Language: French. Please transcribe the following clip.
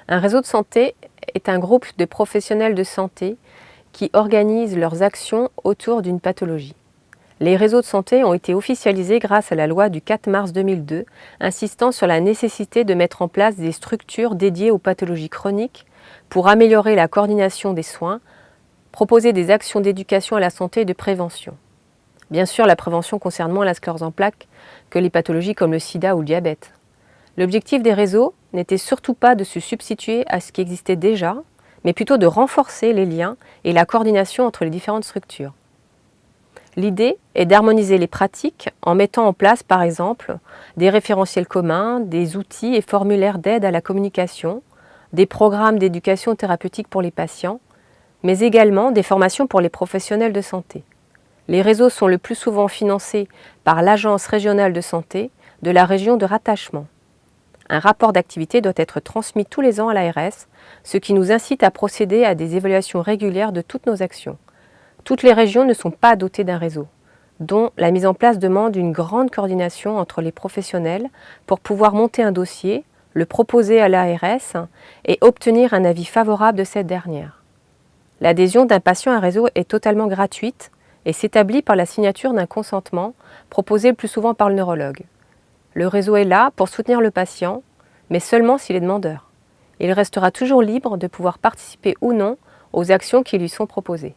Un réseau de santé est un groupe de professionnels de santé qui organisent leurs actions autour d'une pathologie. Les réseaux de santé ont été officialisés grâce à la loi du 4 mars 2002, insistant sur la nécessité de mettre en place des structures dédiées aux pathologies chroniques pour améliorer la coordination des soins, proposer des actions d'éducation à la santé et de prévention. Bien sûr, la prévention concerne moins la sclérose en plaques que les pathologies comme le sida ou le diabète. L'objectif des réseaux n'était surtout pas de se substituer à ce qui existait déjà, mais plutôt de renforcer les liens et la coordination entre les différentes structures. L'idée est d'harmoniser les pratiques en mettant en place, par exemple, des référentiels communs, des outils et formulaires d'aide à la communication, des programmes d'éducation thérapeutique pour les patients, mais également des formations pour les professionnels de santé. Les réseaux sont le plus souvent financés par l'Agence régionale de santé de la région de rattachement. Un rapport d'activité doit être transmis tous les ans à l'ARS, ce qui nous incite à procéder à des évaluations régulières de toutes nos actions. Toutes les régions ne sont pas dotées d'un réseau, dont la mise en place demande une grande coordination entre les professionnels pour pouvoir monter un dossier, le proposer à l'ARS et obtenir un avis favorable de cette dernière. L'adhésion d'un patient à un réseau est totalement gratuite et s'établit par la signature d'un consentement proposé le plus souvent par le neurologue. Le réseau est là pour soutenir le patient, mais seulement s'il est demandeur. Il restera toujours libre de pouvoir participer ou non aux actions qui lui sont proposées.